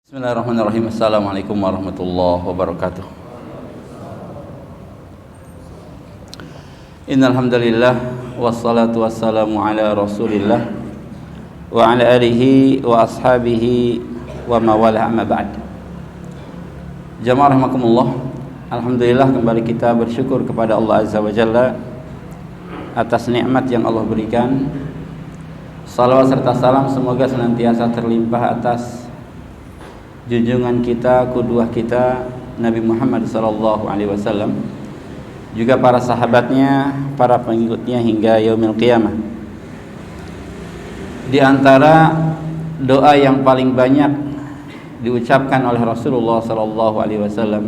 Bismillahirrahmanirrahim. Assalamualaikum warahmatullahi wabarakatuh. Innal hamdalillah wassalatu wassalamu ala Rasulillah wa ala alihi wa ashabihi wa mawalah, amma ba'd. Jamaah rahimakumullah. Alhamdulillah, kembali kita bersyukur kepada Allah Azza wa Jalla atas nikmat yang Allah berikan. Salawat serta salam semoga senantiasa terlimpah atas junjungan kita, qudwah kita, Nabi Muhammad SAW, juga para sahabatnya, para pengikutnya hingga yaumil qiyamah. Di antara doa yang paling banyak diucapkan oleh Rasulullah SAW,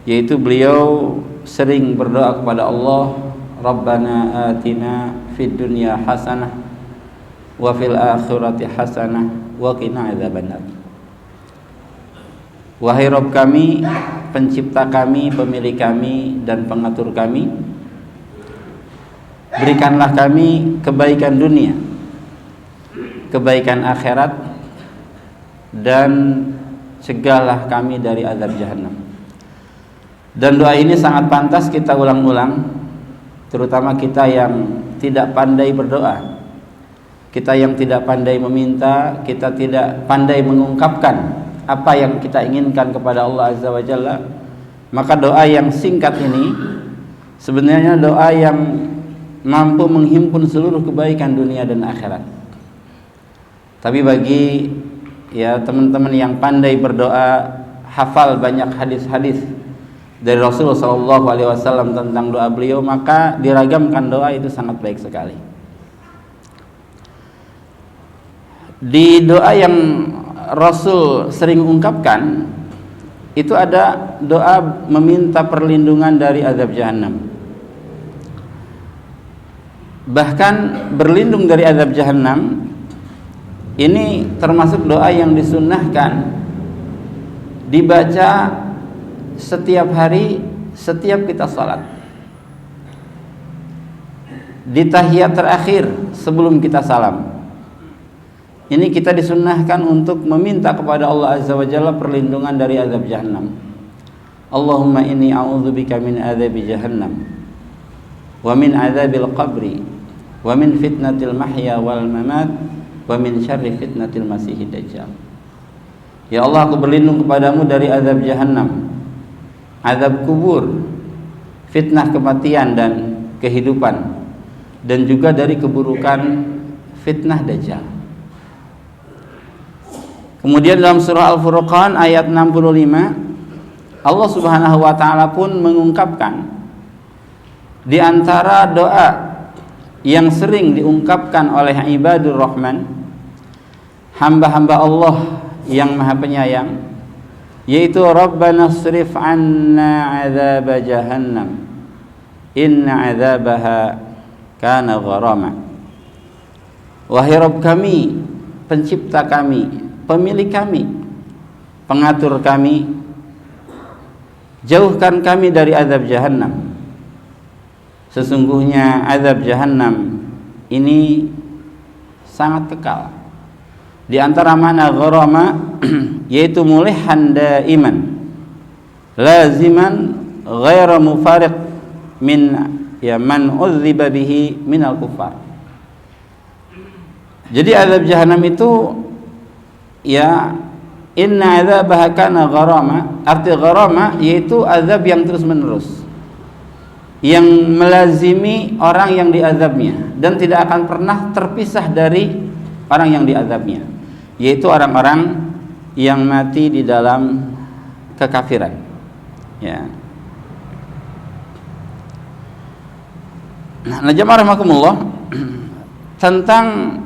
yaitu beliau sering berdoa kepada Allah, Rabbana atina fid dunya hasanah wa fil akhirati hasanah wa qina adzabannar. Wahai Rabb kami, pencipta kami, pemilik kami, dan pengatur kami, berikanlah kami kebaikan dunia, kebaikan akhirat, dan cegahlah kami dari azab jahannam. Dan doa ini sangat pantas kita ulang-ulang, terutama kita yang tidak pandai berdoa, kita yang tidak pandai meminta, kita tidak pandai mengungkapkan apa yang kita inginkan kepada Allah Azza wa Jalla. Maka doa yang singkat ini sebenarnya doa yang mampu menghimpun seluruh kebaikan dunia dan akhirat. Tapi bagi teman-teman yang pandai berdoa, hafal banyak hadis-hadis dari Rasulullah SAW tentang doa beliau, maka diragamkan doa itu sangat baik sekali. Di doa yang Rasul sering ungkapkan itu ada doa meminta perlindungan dari azab jahannam. Bahkan berlindung dari azab jahannam ini termasuk doa yang disunnahkan dibaca setiap hari, setiap kita salat. Di tahiyat terakhir sebelum kita salam, ini kita disunnahkan untuk meminta kepada Allah Azza wa Jalla perlindungan dari azab jahannam. Allahumma inni a'udzubika min azabi jahannam wa min azabil qabri wa min fitnatil mahya wal mamat wa min syarri fitnatil masihid dajjal. Ya Allah, aku berlindung kepadamu dari azab jahannam, azab kubur, fitnah kematian dan kehidupan, dan juga dari keburukan fitnah dajjal. Kemudian dalam surah Al-Furqan ayat 65, Allah Subhanahu wa taala pun mengungkapkan di antara doa yang sering diungkapkan oleh ibadur rahman, hamba-hamba Allah yang Maha Penyayang, yaitu Rabbana srif 'anna 'adzab jahannam inna 'adzabaha kana gharama. Wahai Rabb kami, pencipta kami, pemilik kami, pengatur kami, jauhkan kami dari azab jahannam. Sesungguhnya azab jahannam ini sangat kekal. Di antara makna gharama yaitu mulihan daiman, laziman ghaira mufariq min man udziba bihi minal kufar. Jadi azab jahannam itu inna adzabaha kana gharama. Arti gharama yaitu azab yang terus menerus, yang melazimi orang yang diazabnya dan tidak akan pernah terpisah dari orang yang diazabnya, yaitu orang-orang yang mati di dalam kekafiran. Nah, jamaah rahimakumullah, tentang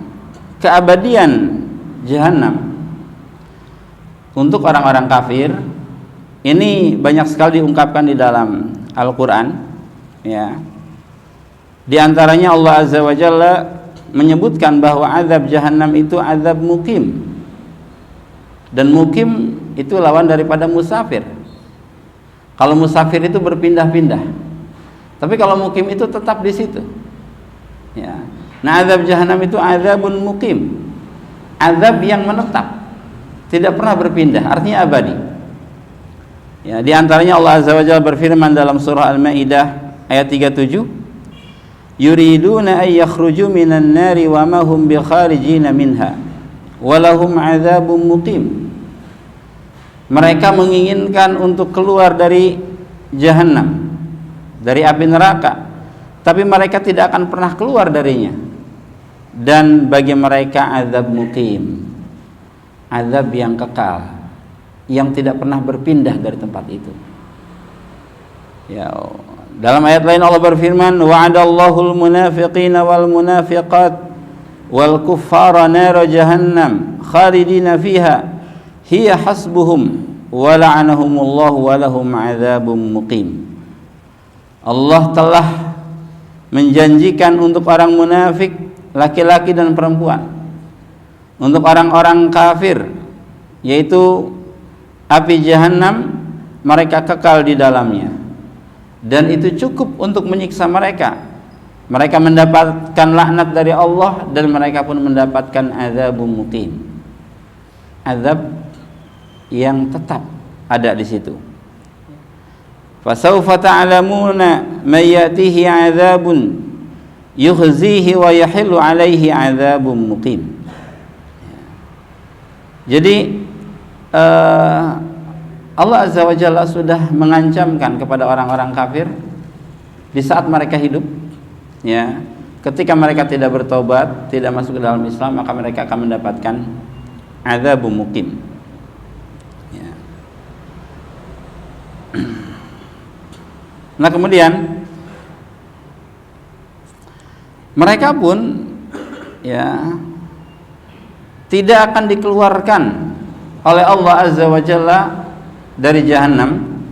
keabadian jahannam untuk orang-orang kafir ini banyak sekali diungkapkan di dalam Al-Quran. Di antaranya Allah Azza wa Jalla menyebutkan bahwa azab jahannam itu azab mukim, dan mukim itu lawan daripada musafir. Kalau musafir itu berpindah-pindah, tapi kalau mukim itu tetap di situ. Nah, azab jahannam itu azabun mukim, azab yang menetap, tidak pernah berpindah, artinya abadi. Ya, di antaranya Allah Azza wa Jalla berfirman dalam surah Al-Maidah ayat 37, yuriduna ay yakhruju minan nari wa ma hum bikharijina minha wa lahum adzabun muqim. Mereka menginginkan untuk keluar dari jahanam, dari api neraka, tapi mereka tidak akan pernah keluar darinya, dan bagi mereka azab muqim, azab yang kekal, yang tidak pernah berpindah dari tempat itu. Ya, dalam ayat lain Allah berfirman, wa'adallahu al-munafiqina wal munafiqat wal kuffara nar jahannam khalidina fiha hiya hasbuhum wa la'anahumullahu wa lahum 'adzabun muqim. Allah telah menjanjikan untuk orang munafik laki-laki dan perempuan, untuk orang-orang kafir, yaitu api jahanam, mereka kekal di dalamnya, dan itu cukup untuk menyiksa mereka. Mereka mendapatkan laknat dari Allah, dan mereka pun mendapatkan azabun muqim, azab yang tetap ada di situ. Fasawfa ta'lamuna may yatihi azabun yukhzihi wa yahillu alaihi azabun muqim. Jadi Allah Azza wa Jalla sudah mengancamkan kepada orang-orang kafir di saat mereka hidup, ya, ketika mereka tidak bertobat, tidak masuk ke dalam Islam, maka mereka akan mendapatkan azabun muqim. Ya. Nah, kemudian mereka pun, ya, tidak akan dikeluarkan oleh Allah Azza wa Jalla dari jahanam,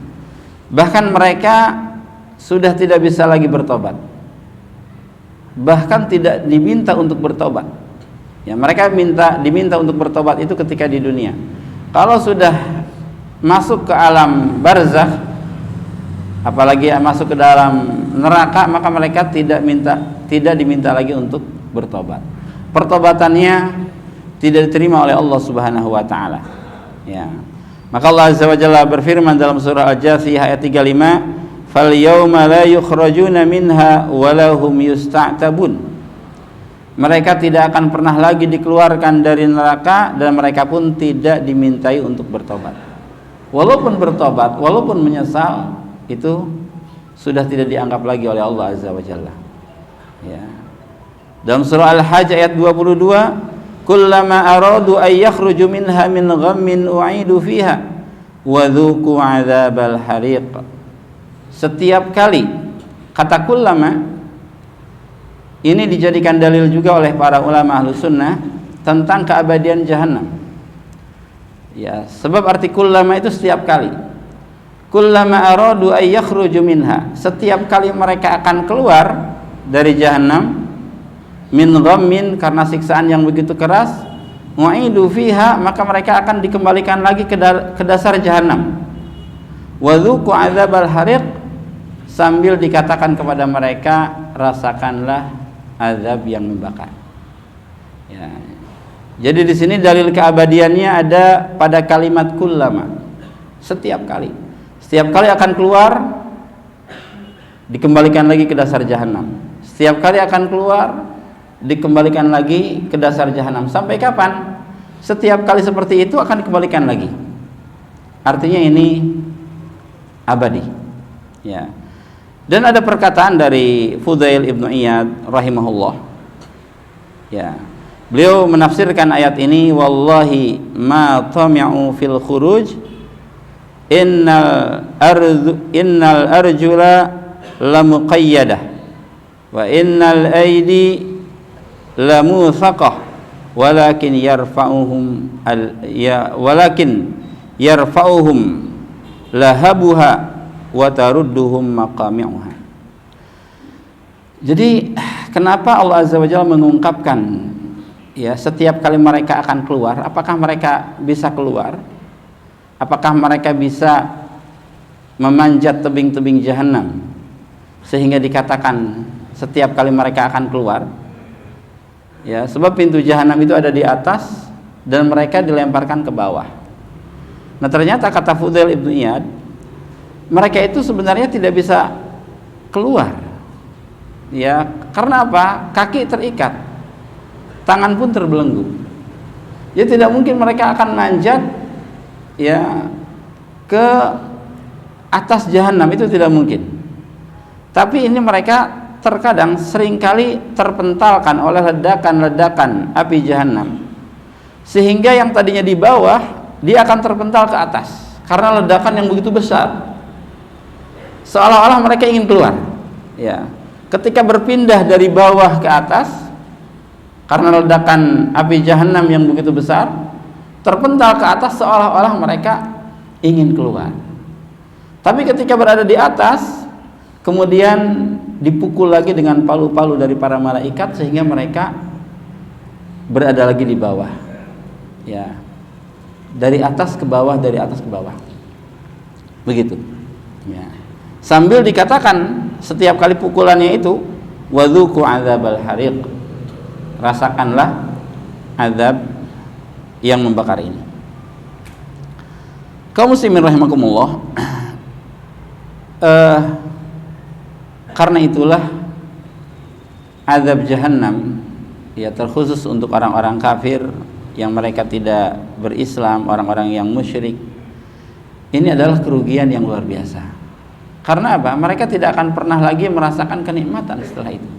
bahkan mereka sudah tidak bisa lagi bertobat, bahkan tidak diminta untuk bertobat. Ya, mereka diminta untuk bertobat itu ketika di dunia. Kalau sudah masuk ke alam barzakh, apalagi masuk ke dalam neraka, maka mereka tidak diminta lagi untuk bertobat. Pertobatannya tidak diterima oleh Allah Subhanahu wa taala. Ya. Maka Allah Azza wa Jalla berfirman dalam surah Al-Jathiyah ayat 35, "Fal yauma la yukhrajuna minha wa lahum yusta'tabun." Mereka tidak akan pernah lagi dikeluarkan dari neraka, dan mereka pun tidak dimintai untuk bertobat. Walaupun bertobat, walaupun menyesal, itu sudah tidak dianggap lagi oleh Allah Azza wa Jalla. Ya. Dalam surah Al-Hajj ayat 22, kullama aradu ay yakhruju minha min ghammin u'idu fiha wa dhuqu 'adzabal hariq. Setiap kali, kata kullama ini dijadikan dalil juga oleh para ulama Ahlus Sunnah tentang keabadian jahanam. Ya, sebab arti kullama itu setiap kali. Kullama aradu ay yakhruju minha, setiap kali mereka akan keluar dari jahanam, min ghammin, karena siksaan yang begitu keras, mu'idu fiha, maka mereka akan dikembalikan lagi ke dasar jahanam. Wa dzuqu 'adzabal hariq, sambil dikatakan kepada mereka, rasakanlah azab yang membakar. Ya. Jadi di sini dalil keabadiannya ada pada kalimat kullama. Setiap kali akan keluar, dikembalikan lagi ke dasar jahanam. Setiap kali akan keluar, dikembalikan lagi ke dasar jahanam. Sampai kapan? Setiap kali seperti itu akan dikembalikan lagi. Artinya ini abadi. Ya. Dan ada perkataan dari Fudail ibnu Iyad rahimahullah. Ya. Beliau menafsirkan ayat ini, wallahi ma tami'u fil khuruj innal arjula lamuqayyadah wa innal aidi lamuthaqah walakin yarfa'uhum lahabuha wa tarudduhum maqami'uha. Jadi kenapa Allah Azza wa Jalla mengungkapkan, ya, setiap kali mereka akan keluar, apakah mereka bisa keluar? Apakah mereka bisa memanjat tebing-tebing jahanam sehingga dikatakan setiap kali mereka akan keluar? Ya, sebab pintu jahanam itu ada di atas, dan mereka dilemparkan ke bawah. Nah, ternyata kata Fudail ibn Iyad, mereka itu sebenarnya tidak bisa keluar. Ya, karena apa? Kaki terikat, tangan pun terbelenggu. Ya, tidak mungkin mereka akan manjat ya ke atas jahanam, itu tidak mungkin. Tapi ini mereka terkadang seringkali terpentalkan oleh ledakan-ledakan api jahanam, sehingga yang tadinya di bawah dia akan terpental ke atas karena ledakan yang begitu besar, seolah-olah mereka ingin keluar. Ya, ketika berpindah dari bawah ke atas karena ledakan api jahanam yang begitu besar, terpental ke atas seolah-olah mereka ingin keluar. Tapi ketika berada di atas, kemudian dipukul lagi dengan palu-palu dari para malaikat sehingga mereka berada lagi di bawah. Ya, dari atas ke bawah, dari atas ke bawah, begitu. Ya. Sambil dikatakan setiap kali pukulannya itu, wadzuqu adzabal hariq, rasakanlah azab yang membakar ini. Kaum muslimin rahimakumullah, karena itulah azab jahannam ya terkhusus untuk orang-orang kafir yang mereka tidak berislam, orang-orang yang musyrik. Ini adalah kerugian yang luar biasa. Karena apa? Mereka tidak akan pernah lagi merasakan kenikmatan setelah itu.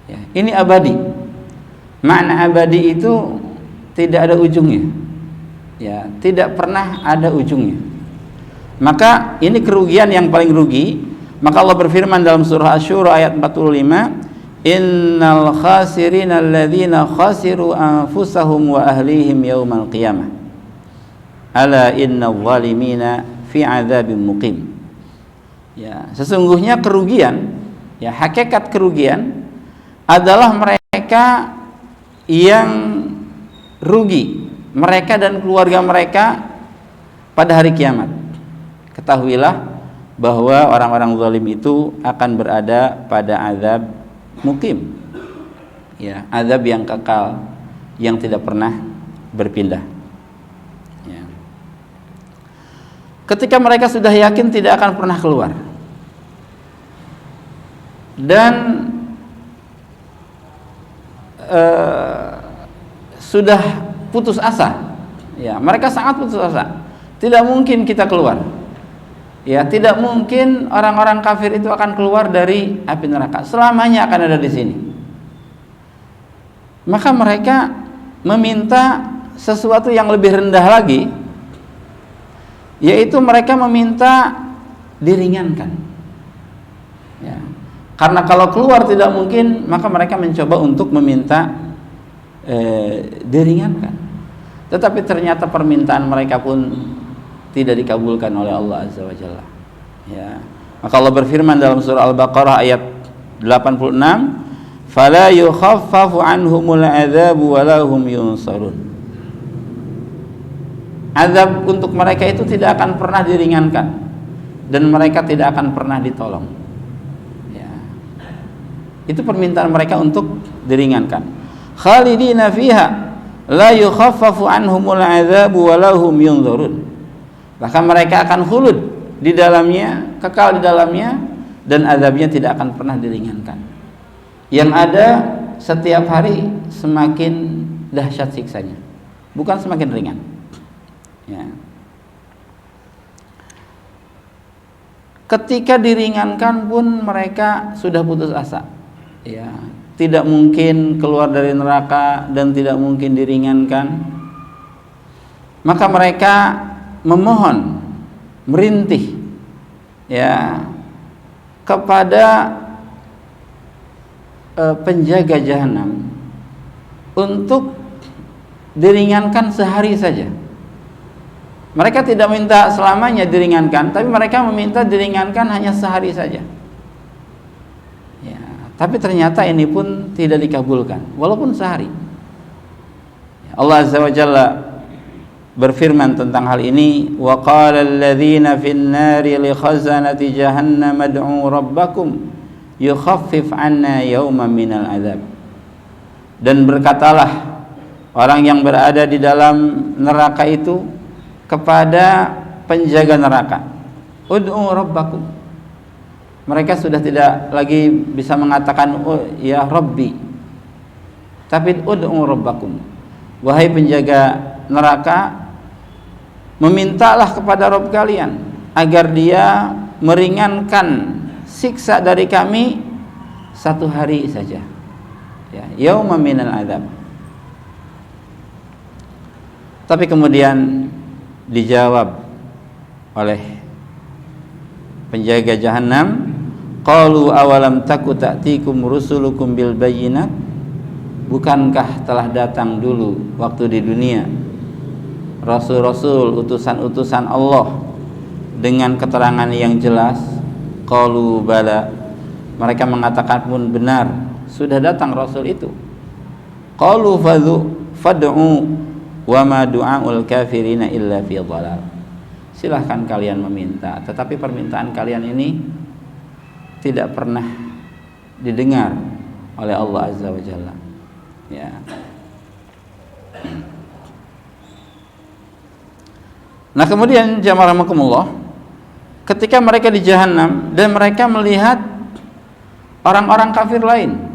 Ya, ini abadi. Makna abadi itu tidak ada ujungnya. Ya, tidak pernah ada ujungnya. Maka ini kerugian yang paling rugi. Maka Allah berfirman dalam surah Asy-Syura ayat 45, innal khasirina alladzina khasiru anfusahum wa ahlihim yaumal qiyamah ala innal zalimina fi adzabin muqim. Ya, sesungguhnya kerugian, ya hakikat kerugian adalah mereka yang rugi, mereka dan keluarga mereka pada hari kiamat. Ketahuilah bahwa orang-orang zalim itu akan berada pada azab mukim, ya, azab yang kekal, yang tidak pernah berpindah. Ya. Ketika mereka sudah yakin tidak akan pernah keluar dan sudah putus asa, ya, mereka sangat putus asa, tidak mungkin kita keluar. Ya, tidak mungkin orang-orang kafir itu akan keluar dari api neraka, selamanya akan ada di sini. Maka mereka meminta sesuatu yang lebih rendah lagi, yaitu mereka meminta diringankan. Ya. Karena kalau keluar tidak mungkin, maka mereka mencoba untuk meminta diringankan. Tetapi ternyata permintaan mereka pun tidak dikabulkan oleh Allah Azza wa Jalla. Ya. Maka Allah berfirman dalam surah Al-Baqarah ayat 86, "Fala yukhaffafu anhumul adzabu wa lahum yunsarun." Azab untuk mereka itu tidak akan pernah diringankan dan mereka tidak akan pernah ditolong. Ya. Itu permintaan mereka untuk diringankan. Khalidina fiha la yukhaffafu anhumul adzabu wa lahum yunzarun. Bahkan mereka akan khulud di dalamnya, kekal di dalamnya, dan azabnya tidak akan pernah diringankan. Yang ada setiap hari semakin dahsyat siksanya, bukan semakin ringan. Ya. Ketika diringankan pun mereka sudah putus asa. Ya, tidak mungkin keluar dari neraka dan tidak mungkin diringankan. Maka mereka memohon, merintih, ya, kepada penjaga jahanam untuk diringankan sehari saja. Mereka tidak minta selamanya diringankan, tapi mereka meminta diringankan hanya sehari saja. Ya, tapi ternyata ini pun tidak dikabulkan, walaupun sehari. Allah Azza wa Jalla berfirman tentang hal ini, wa qala alladhina fin nari li khazanati jahannam ad'u rabbakum yukhaffif 'anna yawman minal adzab. Dan berkatalah orang yang berada di dalam neraka itu kepada penjaga neraka, ud'u rabbakum. Mereka sudah tidak lagi bisa mengatakan oh, ya Rabbi, tapi ud'u rabbakum, wahai penjaga neraka, memintalah kepada Rabb kalian agar dia meringankan siksa dari kami satu hari saja, ya, yauma minal adzab. Tapi kemudian dijawab oleh penjaga jahanam, qalu awalam taku ta'tikum rusulukum bil bayyinat, bukankah telah datang dulu waktu di dunia rasul-rasul, utusan-utusan Allah dengan keterangan yang jelas? Qalu bala, mereka mengatakan pun benar, sudah datang rasul itu. Qalu fad'u wa ma du'aul kafirina illa fi dhalal, silahkan kalian meminta, tetapi permintaan kalian ini tidak pernah didengar oleh Allah Azza wa Jalla, ya. Nah kemudian jamaah rahimakumullah, ketika mereka di jahanam dan mereka melihat orang-orang kafir lain,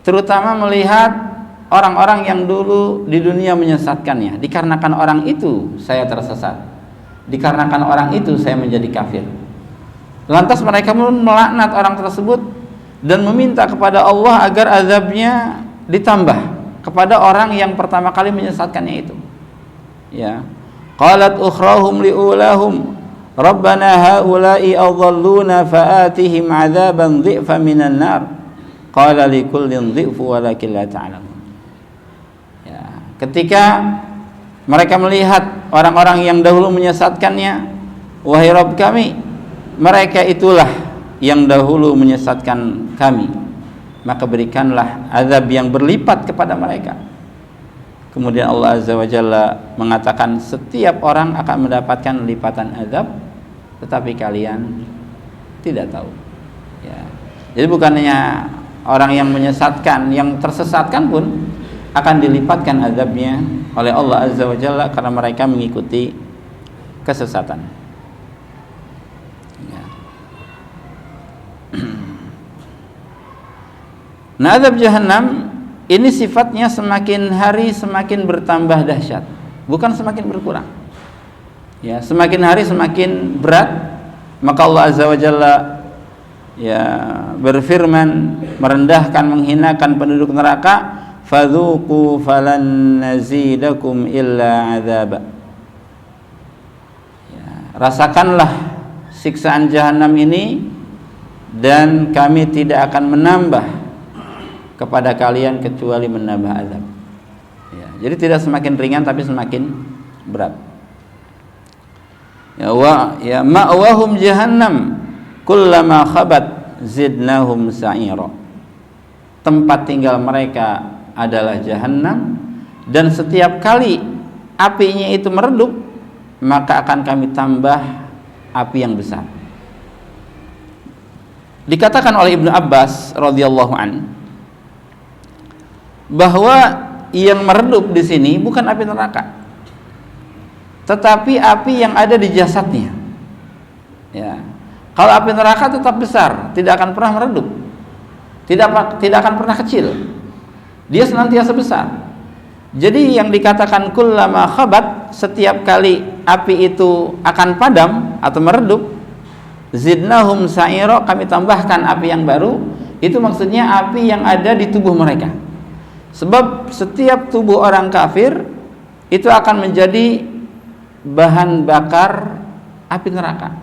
terutama melihat orang-orang yang dulu di dunia menyesatkannya, dikarenakan orang itu saya tersesat, dikarenakan orang itu saya menjadi kafir. Lantas mereka pun melaknat orang tersebut dan meminta kepada Allah agar azabnya ditambah kepada orang yang pertama kali menyesatkannya itu, ya. Qalat ukhrahum liulahum rabbana haula'i adalluna fa'atihim 'adzaban dhi'fan minan nar qala likullin dhi'fu walakin la ta'lamun. Ketika mereka melihat orang-orang yang dahulu menyesatkannya, wahai Rabb kami, mereka itulah yang dahulu menyesatkan kami, maka berikanlah azab yang berlipat kepada mereka. Kemudian Allah Azza wa Jalla mengatakan setiap orang akan mendapatkan lipatan azab, tetapi kalian tidak tahu, ya. Jadi bukannya orang yang menyesatkan, yang tersesatkan pun akan dilipatkan azabnya oleh Allah Azza wa Jalla karena mereka mengikuti kesesatan, ya. Nah, azab jahannam ini sifatnya semakin hari semakin bertambah dahsyat, bukan semakin berkurang, ya. Semakin hari semakin berat. Maka Allah Azza wa Jalla, ya, berfirman merendahkan, menghinakan penduduk neraka, fadzuqu falan nazidakum illa adzaba, ya, rasakanlah siksaan jahanam ini dan kami tidak akan menambah kepada kalian kecuali menambah azab, ya. Jadi tidak semakin ringan tapi semakin berat, ya. Ma'wahum jahannam kullama khabat zidnahum sa'ira, tempat tinggal mereka adalah jahanam, dan setiap kali apinya itu meredup maka akan kami tambah api yang besar. Dikatakan oleh Ibnu Abbas radhiyallahu an bahwa yang meredup di sini bukan api neraka, tetapi api yang ada di jasadnya, ya. Kalau api neraka tetap besar, tidak akan pernah meredup, tidak akan pernah kecil, dia senantiasa besar. Jadi yang dikatakan kullama khabat, setiap kali api itu akan padam atau meredup, zidnahum sa'ira, kami tambahkan api yang baru, itu maksudnya api yang ada di tubuh mereka. Sebab setiap tubuh orang kafir itu akan menjadi bahan bakar api neraka.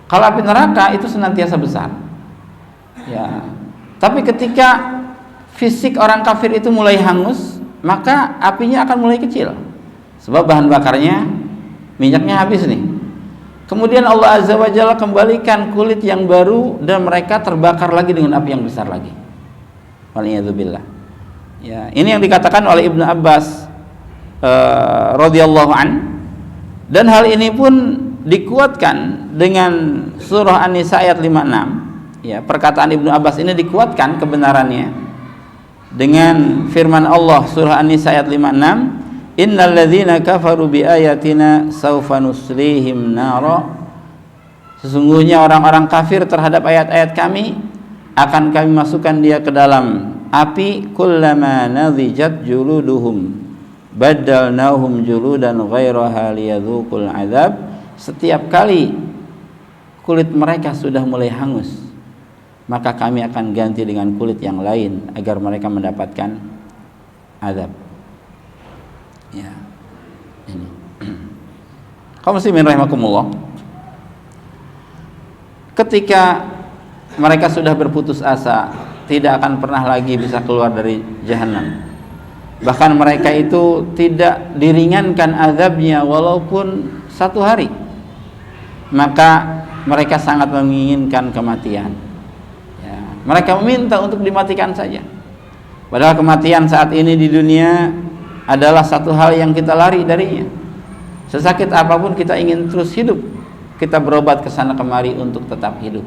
Kalau api neraka itu senantiasa besar, ya. Tapi ketika fisik orang kafir itu mulai hangus, maka apinya akan mulai kecil, sebab bahan bakarnya, minyaknya habis nih. Kemudian Allah Azza wa Jalla kembalikan kulit yang baru dan mereka terbakar lagi dengan api yang besar lagi. Waliyadzubillah. Ya, ini yang dikatakan oleh Ibnu Abbas radhiyallahu an, dan hal ini pun dikuatkan dengan surah An-Nisa ayat 56. Ya, perkataan Ibnu Abbas ini dikuatkan kebenarannya dengan firman Allah surah An-Nisa ayat 56, innal ladzina kafaru bi ayatina saufa nuslihim nara, sesungguhnya orang-orang kafir terhadap ayat-ayat kami akan kami masukkan dia ke dalam api, kullama nadhijat juluduhum badalnahum juludan ghairaha liyadzuqul adzab, setiap kali kulit mereka sudah mulai hangus maka kami akan ganti dengan kulit yang lain agar mereka mendapatkan azab. Ya, ini. Kaum muslimin rahimakumullah, ketika mereka sudah berputus asa, tidak akan pernah lagi bisa keluar dari jahanam. Bahkan mereka itu tidak diringankan azabnya walaupun 1 hari. Maka mereka sangat menginginkan kematian. Ya, mereka meminta untuk dimatikan saja. Padahal kematian saat ini di dunia adalah satu hal yang kita lari darinya. Sesakit apapun kita ingin terus hidup. Kita berobat ke sana kemari untuk tetap hidup.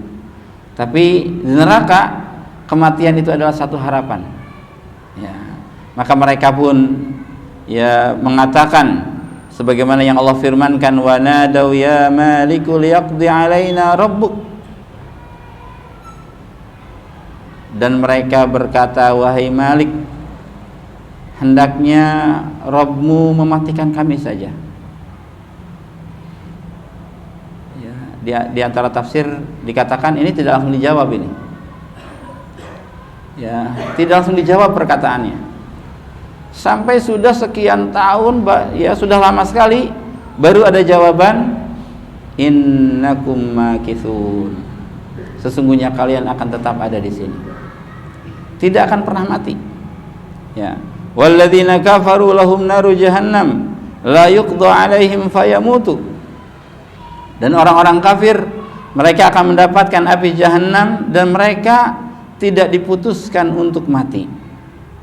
Tapi di neraka kematian itu adalah satu harapan. Ya, maka mereka pun ya mengatakan sebagaimana yang Allah firmankan, wa nadau ya maliku liyaqdi alaina rabbuk, dan mereka berkata, wahai Malik, hendaknya Rabbmu mematikan kami saja. Ya, di antara tafsir dikatakan ini tidak langsung dijawab ini. Ya, tidak langsung dijawab perkataannya. Sampai sudah sekian tahun, ya sudah lama sekali, baru ada jawaban, innakum makithun, sesungguhnya kalian akan tetap ada di sini, tidak akan pernah mati. Ya, walladzina kafaru lahum naru jahannam la yuqda alaihim fayamutu, dan orang-orang kafir mereka akan mendapatkan api jahannam dan mereka tidak diputuskan untuk mati.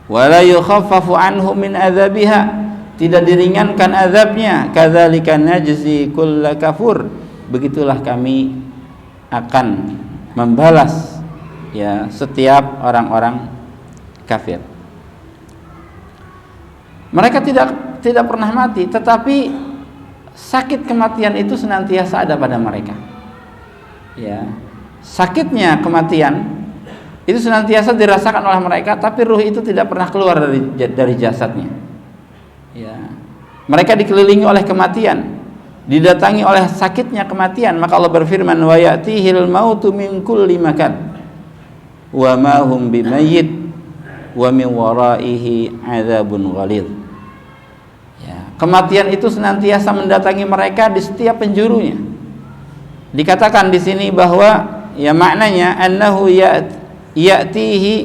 Wala yukhaffafu anhum min adzabiha, tidak diringankan azabnya. Kadzalika najzi kulla kafur, begitulah kami akan membalas ya setiap orang-orang kafir. Mereka tidak pernah mati, tetapi sakit kematian itu senantiasa ada pada mereka. Ya, sakitnya kematian itu senantiasa dirasakan oleh mereka, tapi ruh itu tidak pernah keluar dari jasadnya. Ya, mereka dikelilingi oleh kematian, didatangi oleh sakitnya kematian. Maka Allah berfirman, wa ya'tihil mautu min kulli makan wa ma hum bimayyit wa min waraihi adzabun ghalidh. Ya, kematian itu senantiasa mendatangi mereka di setiap penjurunya. Dikatakan di sini bahwa ya maknanya annahu ya'tihi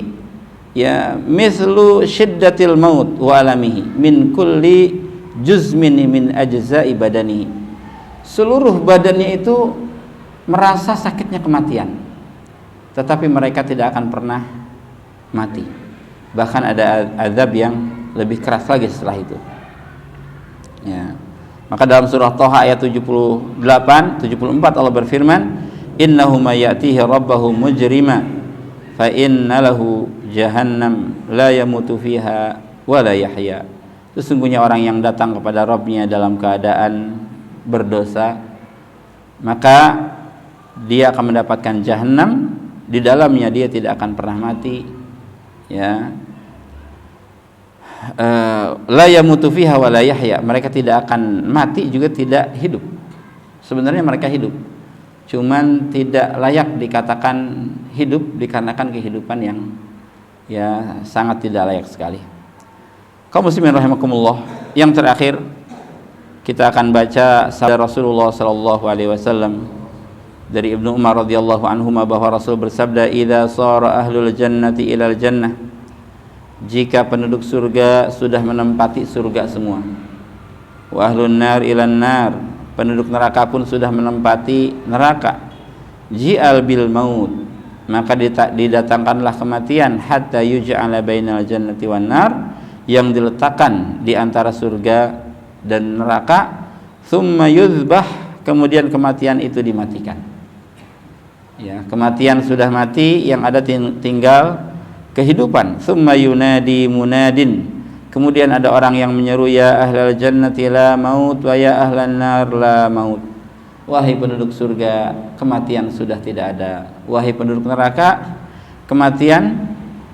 ya mislu syiddatil maut wa alamihi min kulli juzmin min ajza'i badanihi, seluruh badannya itu merasa sakitnya kematian, tetapi mereka tidak akan pernah mati. Bahkan ada azab yang lebih keras lagi setelah itu. Ya, maka dalam surah Thaha ayat 74 Allah berfirman, innahu may ya'tihi rabbahu mujrima fa inna lahu jahannam la yamutu fiha wa la yahya, sesungguhnya orang yang datang kepada Rabbnya dalam keadaan berdosa, maka dia akan mendapatkan jahannam, di dalamnya dia tidak akan pernah mati. Ya, la yamutu fiha wa la yahya, mereka tidak akan mati juga tidak hidup. Sebenarnya mereka hidup, cuman tidak layak dikatakan hidup dikarenakan kehidupan yang ya sangat tidak layak sekali. Kaum muslimin rahimakumullah, yang terakhir kita akan baca sabda Rasulullah sallallahu alaihi wasallam dari Ibnu Umar radhiyallahu anhuma bahwa Rasul bersabda, idza sara ahlul jannati ilal jannah, jika penduduk surga sudah menempati surga semua, wa ahlun nar ilan nar, penduduk neraka pun sudah menempati neraka, ji'al bil maut, maka didatangkanlah kematian, hatta yuj'ala bainal jannati wan nar, yang diletakkan di antara surga dan neraka, thumma yuzbah, kemudian kematian itu dimatikan. Ya, kematian sudah mati, yang ada tinggal kehidupan. Tsumma yunadi munadin, kemudian ada orang yang menyeru, ya ahlal jannati la maut wa ya ahlan nar la maut. Wahai penduduk surga, kematian sudah tidak ada. Wahai penduduk neraka, kematian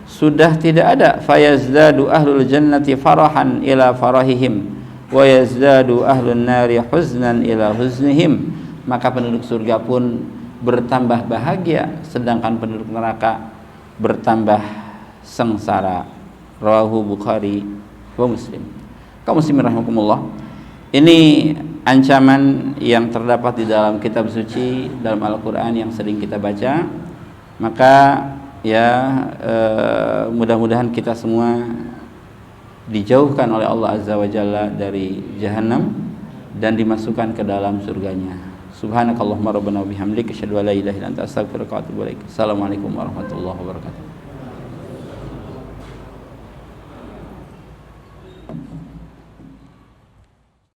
sudah tidak ada. Fayazdadu ahlul jannati farahan ila farahihim wa yazdadu ahlun nari huznan ila huznihim. Maka penduduk surga pun bertambah bahagia, sedangkan penduduk neraka bertambah sengsara. Rawahu Bukhari wa Muslim. Kaum muslimin rahimakumullah, ini ancaman yang terdapat di dalam kitab suci, dalam Al-Quran yang sering kita baca. Maka ya mudah-mudahan kita semua dijauhkan oleh Allah Azza wa Jalla dari Jahannam dan dimasukkan ke dalam surganya. Subhanakallahumma rabbana wa bihamdika asyhadu an la ilaha illa anta astaghfiruka wa atubu ilaik. Assalamualaikum warahmatullahi wabarakatuh.